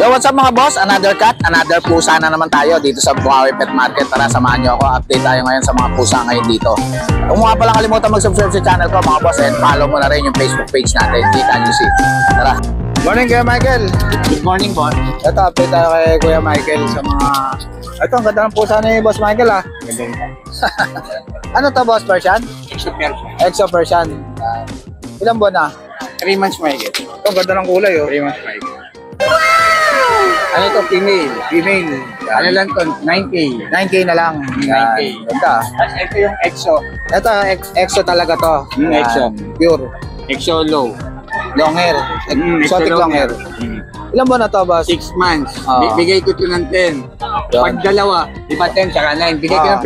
So what's up mga boss? Another cat, another pusa na naman tayo dito sa Bukawi Pet Market. Tara samahan nyo ako, update tayo ngayon sa mga pusa ngayon dito. Kung mga pala kalimutan mag-subscribe sa channel ko mga boss, and follow mo na rin yung Facebook page natin, DKUC. Tara. Morning Kuya Michael. Good morning boss. Ito update tayo kay Kuya Michael sa mga... Ito ang ganda ng pusa ni Boss Michael ah. Ano to boss, Persian? Exo Persian. Ilang buwan na? 3 months Michael. Ito ang ganda ng kulay oh. 3 months Michael. Ano to, female? Female. Ano lang to, 9K. 9K na lang. 9K. Ganda. Tapos ito yung EXO. Ito, EXO talaga to. EXO. Pure. EXO low. Long hair. Exotic long hair. Ilan buwan na to, boss? 6 months. Oo. Bigay ko ito ng 10. Pag dalawa, di ba 10 saka 9? Bigay ko ng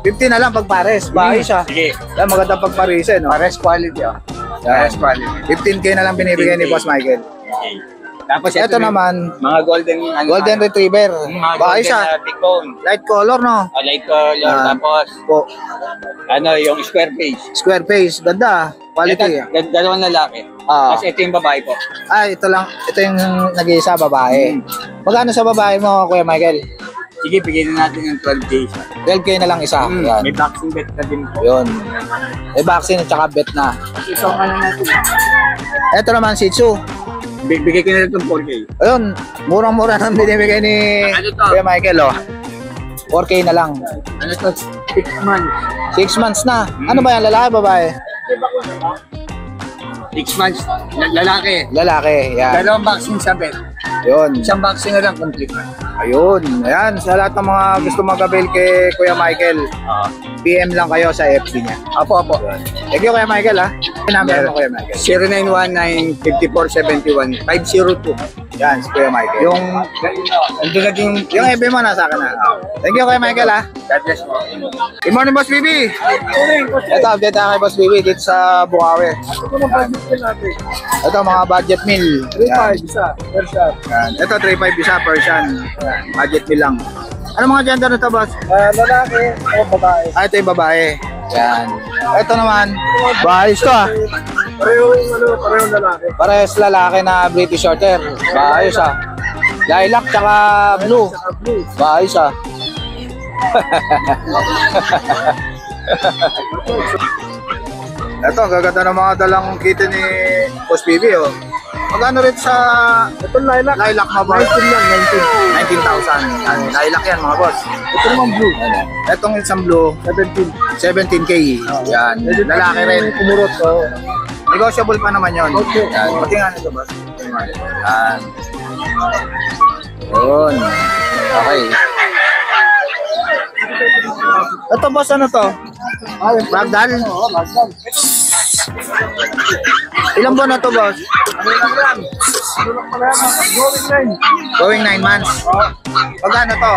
15. 15 na lang pag pares. Bahay siya. Sige. Yan, magandang pag paresin. No? Pares quality oh. Pares quality. 15K na lang binibigay ni 15K. Boss Michael. Okay. Tapos Ito naman, mga golden Golden Retriever. mga Bahay golden siya. big bone. Light color, no? Light color. Tapos Po. ano yung square face. Square face. Ganda. Quality. Ito, dalawang lalaki. Tapos ito yung babae po. Ito lang. Ito yung nag-iisa babae. Magkano sa babae mo, Kuya Michael? Sige, bigyan na natin ng 12 days. 12K na lang isa. Yan. May vaccine bet na din po. Yun. May vaccine at saka bet na. Ito ang ano natin. Ito naman, Shih Tzu. Bigay ko na ito 4K. Ayun, murang-mura nang binibigay ni Ano to? Kuya Michael, oh. 4K na lang. Ano to? 6 months. 6 months na. Ano ba yan, lalaki, babae? 6 months. Lalaki. Lalaki, yan. Dalawang vaccine sa bet. Yun. Isang vaccine na lang complete na. Ayun. Ayan, sa lahat ng mga gusto mag-avail kay Kuya Michael, PM lang kayo sa FB niya. Apo. Thank you, Kuya Michael, ha. Yung number mo, Kuya Michael. 0919-5471-502. Yan, si Kuya Michael. Yung naging Yung FB mo, nasa akin na. Thank you, Kuya Michael, ha. God bless mo. Good morning, Boss BB. Ito, update tayo kay Boss BB dito sa Bukawi. Ito, mga budget meal. 3.5 isa. Persian. Yan. Ito, 3.5 isa, Persian. Yan. Budget meal lang. Ano mga gender nito, boss? Lalaki o babae. Ito yung babae. Yan. Ito naman, bahayos to ah. Parehong lalaki. Parehas lalaki na British Shorthair. Bahayos ah. Lilac tsaka blue. Bahayos ah. Ito, ang gaganda ng mga dalang kita ni Boss BB oh. Magkano rin sa Ito lilac. lilac mo boss? 19 yan, 19,000. Yan, lilac yan mga boss. 19. Ito naman blue. Itong isang blue, 17. 17K. Yan, lalaki rin. Kumurot ko. Negotiable pa naman yun. Okay. Yan, pati nga nito boss. Yan. Yun. Okay. Ito boss, ano to? Ragdoll? Oo, Ragdoll. Ilang buwan na to boss? Going 9 months. Magkano to?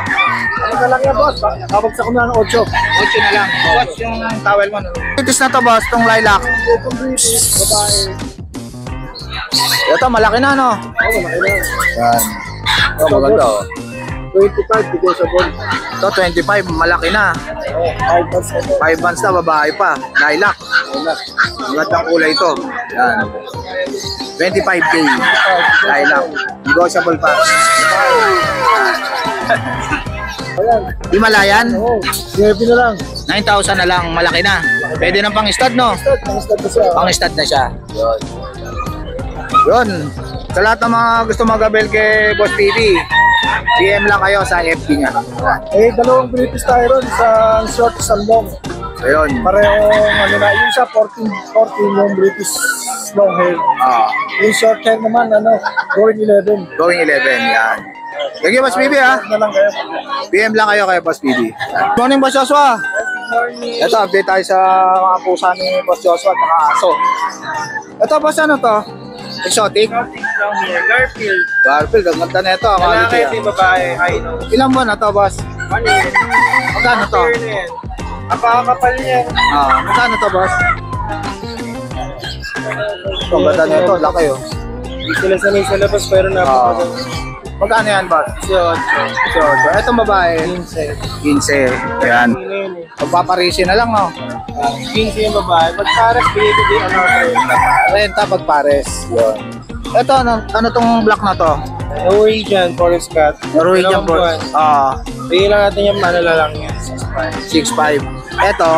Ano ka lang yan, boss? Kabagsak ko na ng 8. 8 na lang. Boss, yung towel mo. Itis na to boss, tong lilac. Itong British, babae. Ito, malaki na no? Oo, malaki na. Yan. Oh, maganda oh. 25, bigay sa ball. Ito, 25, malaki na. 5 months na ito. 5 months na, babae pa. Lilac. Magandang kulay ito. Yan. 25K. Lilac. Negotiable pa. Ayan. Himalayan? Oo, 9 na lang. 9,000 na lang, malaki na. Pwede nang pang-stud, no? Pang-stud na siya. Pang-stud na siya. Yun. Yun. Sa lahat ng mga gusto mag-avail kay Boss PB, DM lang kayo sa FB niya. Eh, dalawang British tayo ron, isang short, isang long. Ayun. Parehong, ano na, yung isa 14 yung British long hair. Yung short hair naman, ano, going 11. Going 11, yan. Thank you, Boss PB, ha? Na lang kayo. PM lang kayo kay Boss PB. Good morning, Boss Joshua. Ito, update tayo sa mga pusa ni Boss Joshua at mga aso. Ito, Boss, ano to? Exotic? Long hair, Garfield. Garfield, ang ganda na ito. Lalaki, yung babae, Hino. Ilang buwan na to, Boss? Ano yun? Magkano to? Napakakapal niya. Magkano to, Boss? Ang ganda na ito, laki oh. Hindi sila sanay sa labas, pero napakaganda. Magkano yan, Boss? 18. Itong babae? 15. Ayan. Pagpaparisin na lang, no? 15 yung babae. Pag pares, bigay ko din ano. Renta pag pares. Yun. Ito, ano tong black na to? Norwegian Forest Cat. Norwegian po. Bigyan lang natin yung ano lang yan. 6.5. Ito,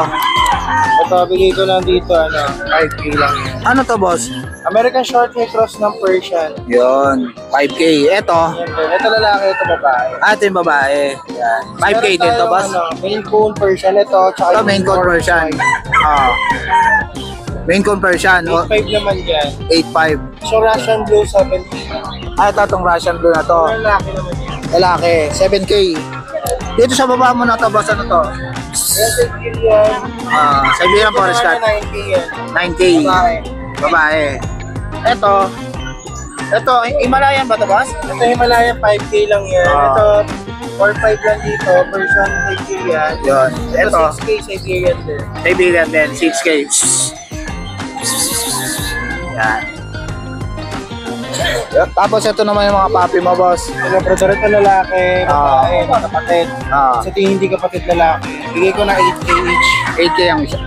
Ito, bigay ko lang dito, 5K lang yan. ano to boss? American Shorthair Cross ng Persian. Yun, 5K. Ito, Yan din. Ito lalaki, ito babae. ito yung babae. Yan. 5K Meron din to tayong, boss? Maine Coon Persian. Ito, tsaka Ito, main conversion. Main conversion. 8.5 naman dyan. 8.5. So, Russian Blue, 7K. Ito, itong Russian Blue na to. Lalaki naman yan. Lalaki, 7K. Dito sa baba mo na to, boss, ano to? 7K yan. Siberian Forest Cat. 9K yan. 9K. Babae. Babae. Ito, Himalayan ba to, boss? Ito Himalayan, 5K lang yan. Ito, 4.5 lang dito. Version 5K yan. Yun. Ito, Ito, 6K Siberian din. Siberian din, 6K. Yan. Tapos ito naman yung mga papi mo, boss. Ito, brother, ito lalaki, babae, kapatid. Sa tingin hindi kapatid lalaki. Bigay ko na 8K each. 8K ang isa.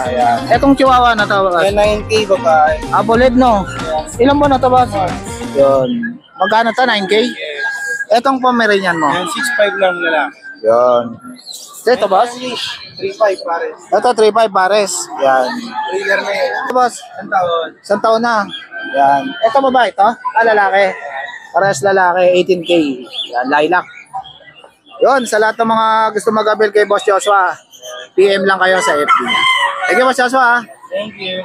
Yan. Etong chihuahua na to, boss. Yan, 9K babae. Bulid, no? Ilan ba na to, boss? Yun. Magkano to? 9K? Etong Pomeranian mo? Yan, 6.5 lang lalaki. Yun. Ito, boss? 3.5 pares. Ito, 3.5 pares. Yan. Breeder na yan. Ito, boss? Ang taon. Isang taon na. Yan. Ito babae ito? Lalaki. Parehas lalaki, 18K. Yan, lilac. Yun, sa lahat ng mga gusto mag-avail kay Boss Joshua, PM lang kayo sa FB niya. Thank you, Boss Joshua. Thank you.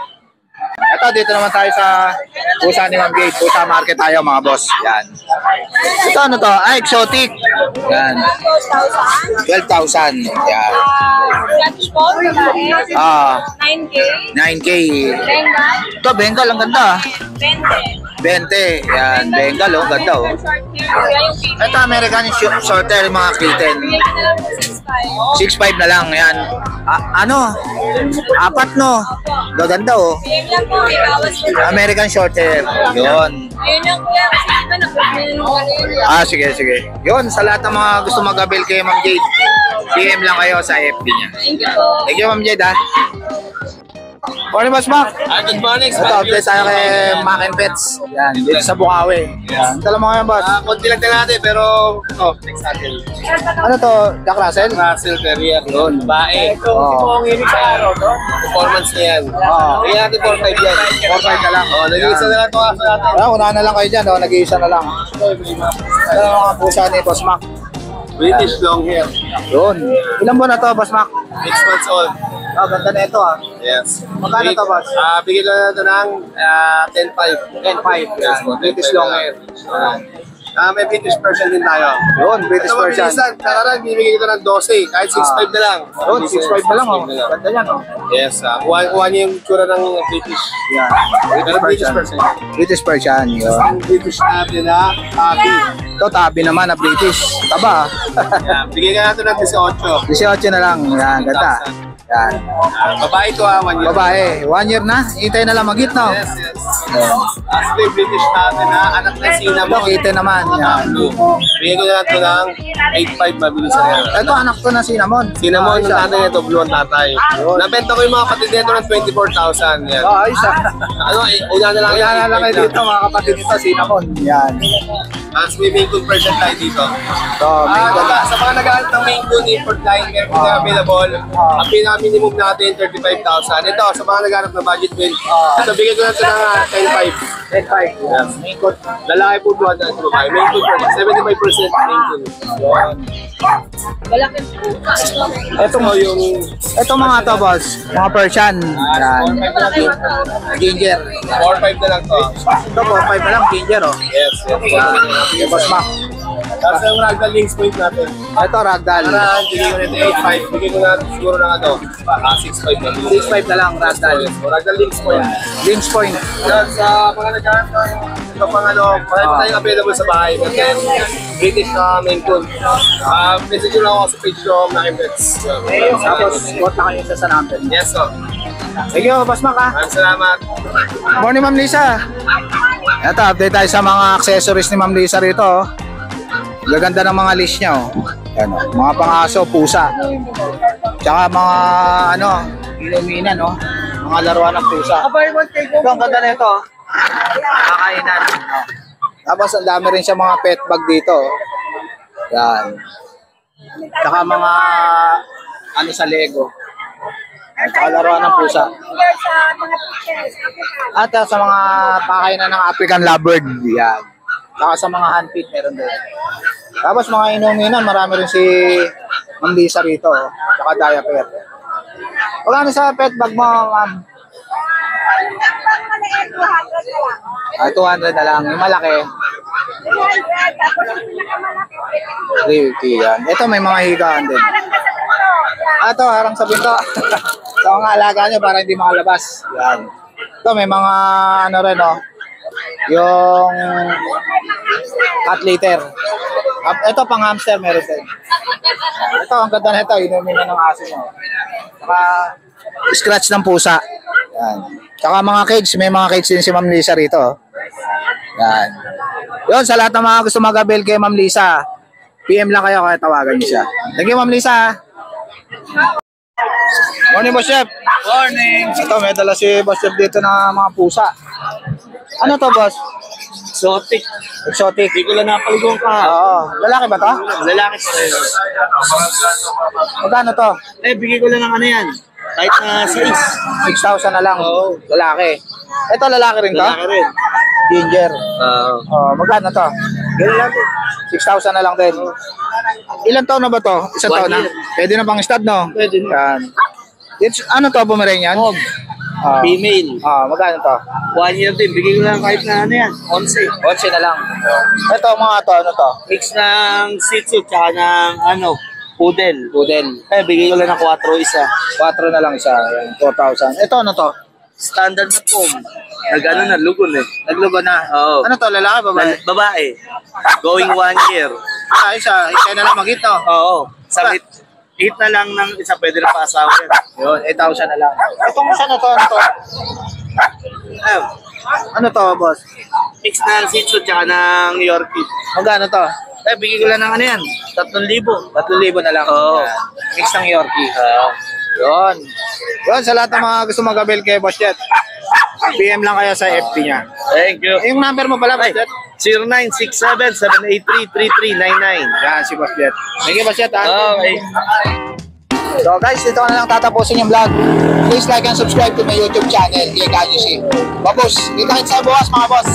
Ito, dito naman tayo sa Pusa ni Ma'am Gate. Pusa Market tayo, mga boss. Yan. Ito, ano to? Exotic. Yan. 12,000. Yan. Scottish Fold, babae. 9K. 9K. Bengal, Ito, Bengal. Ang ganda. 20. 20. Yan. Bengal, oh. Ganda, oh. Short hair, kaya yung female. Ito, American Shorter, mga kitten. Bigyan ko na lang po 6.5. 6.5 na lang. Yan. Apat, no? Gaganda, oh. Same lang po, may bawas po. American Shorter. Yun. Ayun lang kuya, kasi iba na-group nila nung ano yun. Sige, sige. Yun, sa lahat ng mga gusto mag-avail kay Ma'am Jade, PM lang kayo sa FB niya. Thank you po. Thank you, Ma'am Jade, ha? Morning, Boss Mac. Good morning. Ito, update tayo kay Mac and Pets. Yan, dito sa Bukawi. Yan. Ito lang mga yan, Boss. Konti lang natin, pero next natin. Ano to? Jack Russell? Russell Terrier. Yun. Bae. Ito, Oo. ang hilig sa araw, no? Performance na yan. Bigyan natin 4.5 yan. 4.5 na lang. Nag-iisa na lang ito kaso natin. Unahan na lang kayo dyan, nag-iisa na lang. Ito lang mga pusa ni Boss Mac. British long hair. Yun. Ilan buwan na to, Boss Mac? 6 months old. Ganda na ito, ha? Yes. Magkano to, Boss? Bigyan lang natin ng 10.5. 10.5. Yan. British long hair. May British version din tayo. Yun, British Ito version. mabilisan. Nakaraan, bibigyan ko ng 12. Kahit 6.5 na lang. Yun, 6.5 na lang, oh. 6.5 na lang. Ganda yan, oh. Yes. Kuha niyo yung tsura ng British. Yan. Pero British version. British version, yun. Ang British natin na Tabi. Ito, tabi naman na British. Taba, Yan. Bigyan ka natin ng 18. 18 na lang. Yan, ganda. Yan. Babae ito 1 year. Babae, 1 year na. Hintay na lang mag-hit, no? Yes, yes. Actually, British natin na anak na Ito, cinnamon. kita naman. Yan. Bigyan ko na ito ng 8.5 mabilis na yan. Ito, anak to na cinnamon. Cinnamon Ayos, yung ah. tatay nito, blue ang tatay. Nabenta ko yung mga kapatid nito ng 24,000. Yan. Ayos, ah. Una na lang Kaya na lang kayo dito, mga kapatid nito, cinnamon. Yan. Tapos may main coon version tayo dito. Ito, may ganda. Sa mga nag-aaral ng main coon import line, meron ko na available. Ang pinaka-minimum natin, 35,000. Ito, sa mga nag-aaral ng budget bill. Ito, bigyan ko na ito ng 10.5. 10.5. Yes. May code. Lalaki po 200 at babae. Main coon version, 75% main coon. Malaki po. Ito mo yung... Ito mga to, boss. Mga Persian. Yan. Malaki po. Ginger. 4.5 na lang to. Ito po, 5 na lang. Ginger, oh. Yes, yes. Yung Boss Mac. Tapos yung ragdoll links point natin. Ito, ragdoll. Para bigyan ko nito 8.5. Bigyan ko na siguro ng 6.5 na. 6.5 na lang, ragdoll. Ragdoll links point. Links point. Yan, sa mga nagkaroon ito pang marami tayong available sa bahay. And then, British na main coon. Message nyo lang ako sa page ko, Making Pets. Tapos, quote na kayo sa number. Yes, so. Thank you, Boss Mac, ha. Maraming salamat. Morning, Ma'am Lisa. Ito, update tayo sa mga accessories ni Ma'am Lisa rito, oh. Gaganda ng mga list niya, oh. Yan, oh. Mga pangaso, pusa. Tsaka mga, iluminan, oh. Mga laruan ng pusa. Ito, ang ganda na ito, oh. Kakainan. Tapos ang dami rin siya mga pet bag dito. Yan. Saka mga ano sa Lego. Saka laruan ng pusa. At sa mga pakainan ng African Lovebird. Yan. Saka sa mga handpid meron din. Tapos mga inuminan, marami rin si Ma'am Lisa rito. Saka diaper. Wala na sa pet bag mo, ma'am. 200 na lang. Yung malaki. 350 yan. Ito may mga higaan din. Ito, harang sa pinto. Ito ang alaga nyo para hindi makalabas. Yan. Ito may mga ano rin, oh. Yung cat litter. Ito pang hamster meron din. Ito ang ganda nito, inumin na ng aso mo. Saka scratch ng pusa. Yan. Saka mga cakes, may mga cakes din si Ma'am Lisa rito. Oh. Yan. Yun, sa lahat ng mga gusto mag-avail kay Ma'am Lisa, PM lang kayo kaya tawagan niyo siya. Thank you, Ma'am Lisa. Morning, Boss Chef. Morning! Ito, may dala si Boss Chef dito na mga pusa. Ano to, Boss? Exotic. Exotic. Hindi ko lang napaligong ka. Oo. Lalaki ba to? Lalaki pa rin. Magkano to? Eh, bigay ko lang ng ano yan. Kahit na size. 6,000 na lang. Oo. Lalaki. Ito, lalaki rin to? Lalaki rin. Ginger. Oo. Oh, magkano to? Ganun lang din. 6,000 na lang din. Ilan taon na ba to? Isa 1 taon na? year. Pwede na pang stud, no? Pwede na. Yan. Ano to, Pomeranian? Hog. Female. Magkano to? 1 year din. Bigay ko lang kahit na ano yan. 11. 11 na lang. Ito, mga to, ano to? Mix ng Shih Tzu tsaka ng ano, Poodle. Poodle. Eh, bigay ko lang ng 4 isa. 4 na lang isa. Yan, 4,000. Ito, ano to? Standard na po. Nag-ano na, lugon eh. Naglugo na. Oo. Ano to, lalaki, babae? Babae. Going 1 year. Isa na lang mag-hit, no? Oo. Sa hit na lang ng isa, pwede na pa asawa yan. Yun, 8,000 na lang. Itong isa na to, ano to? Ayun. Ano to, boss? Mix ng Shih Tzu tsaka ng Yorkie. Magkano to? Eh, bigay ko lang ng ano yan. 3,000. 3,000 na lang. Oo. Yan. Mix ng Yorkie. Oo. Yun. Yun, sa lahat ng mga gusto mag-avail kay Boss Jet, PM lang kayo sa FB niya. Thank you. Yung number mo pala, Boss Jet? 0967-783-3399. Yan, si Boss Jet. Thank you, Boss Jet. Okay. So guys, dito ko na lang tatapusin yung vlog. Please like and subscribe to my YouTube channel, Diego Anusi. Babos, kita kita sa bukas mga boss.